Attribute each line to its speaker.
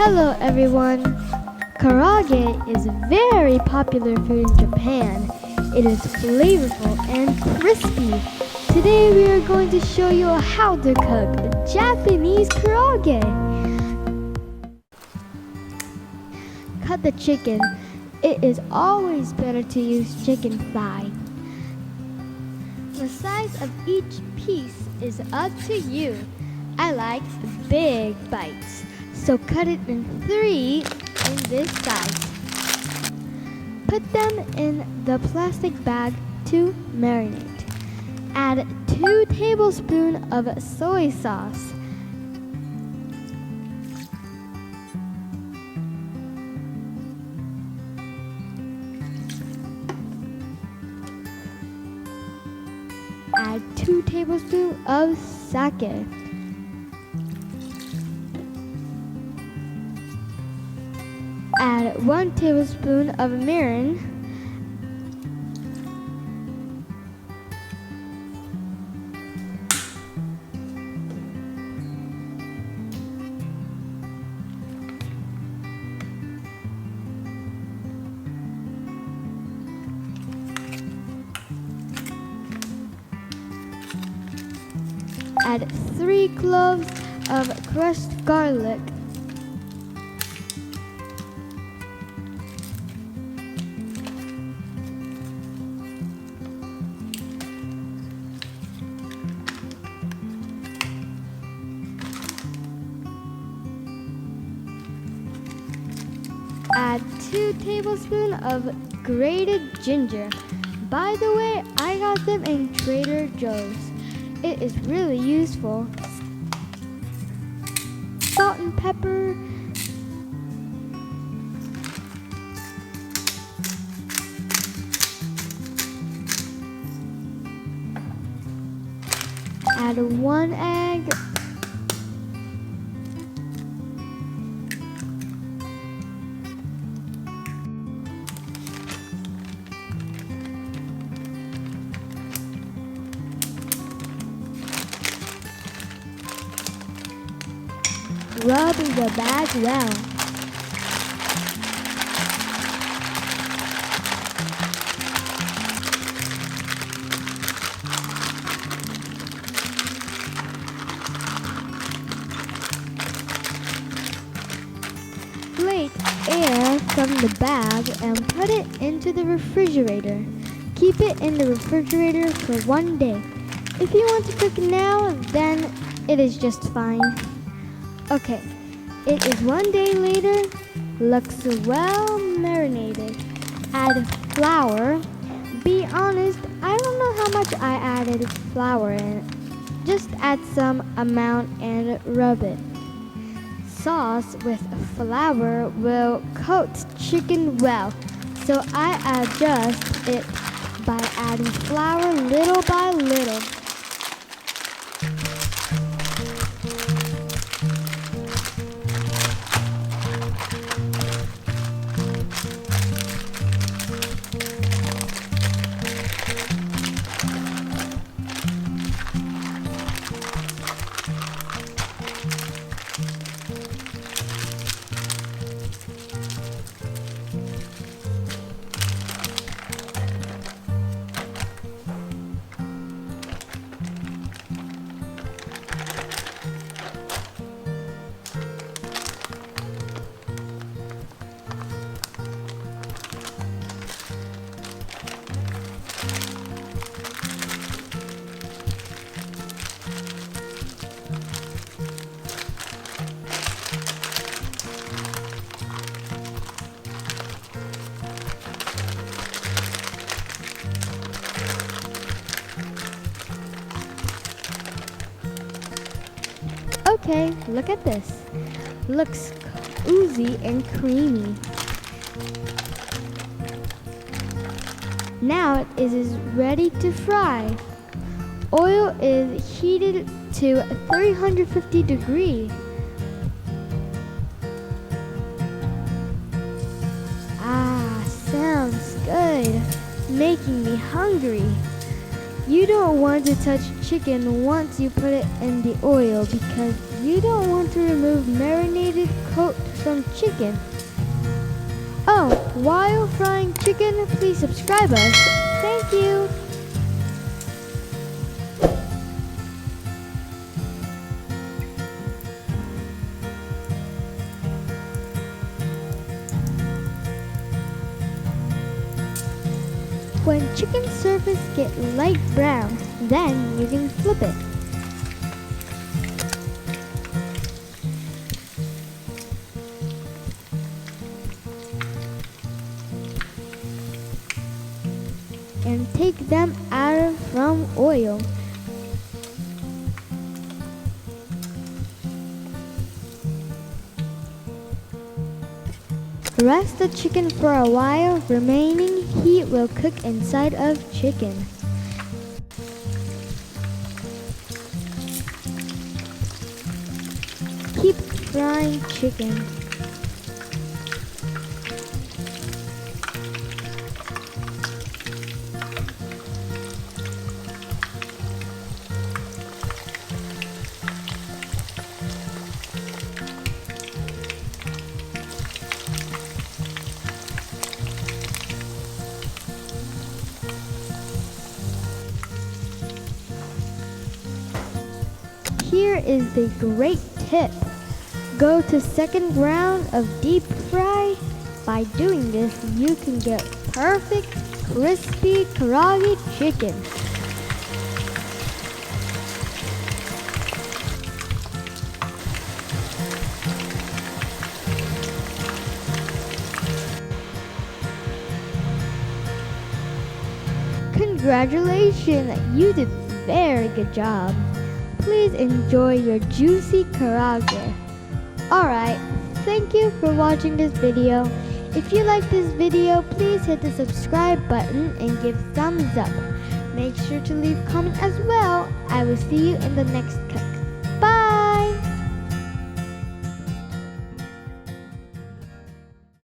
Speaker 1: Hello everyone! Karaage is a very popular food in Japan. It is flavorful and crispy. Today we are going to show you how to cook Japanese karaage. Cut the chicken. It is always better to use chicken thigh. The size of each piece is up to you. I like big bites, so cut it in 3 in this size. Put them in the plastic bag to marinate. Add 2 tablespoons of soy sauce. Add 2 tablespoons of sake. Add 1 tablespoon of mirin. Add 3 cloves of crushed garlic. Add 2 tablespoons of grated ginger. By the way, I got them in Trader Joe's. It is really useful. Salt and pepper. Add 1 egg. Rub the bag well. Plate air from the bag and put it into the refrigerator. Keep it in the refrigerator for 1 day. If you want to cook now, then it is just fine. Okay, it is 1 day later. Looks well marinated. Add flour. Be honest, I don't know how much I added flour in. Just add some amount and rub it. Sauce with flour will coat chicken well, so I adjust it by adding flour little by little. Okay, look at this. Looks oozy and creamy. Now it is ready to fry. Oil is heated to 350 degrees. Ah, sounds good. Making me hungry. You don't want to touch chicken once you put it in the oil because you don't want to remove marinated coat from chicken. Oh, while frying chicken, please subscribe us. Thank you. When chicken surface get light brown, then you can flip it. And take them out from oil. Rest the chicken for a while. Remaining heat will cook inside of chicken. Keep frying chicken. Here is the great tip. Go to second round of deep fry. By doing this, you can get perfect crispy karaage chicken. Congratulations, you did very good job. Please enjoy your juicy karaage. Alright, thank you for watching this video. If you like this video, please hit the subscribe button and give thumbs up. Make sure to leave a comment as well. I will see you in the next cook.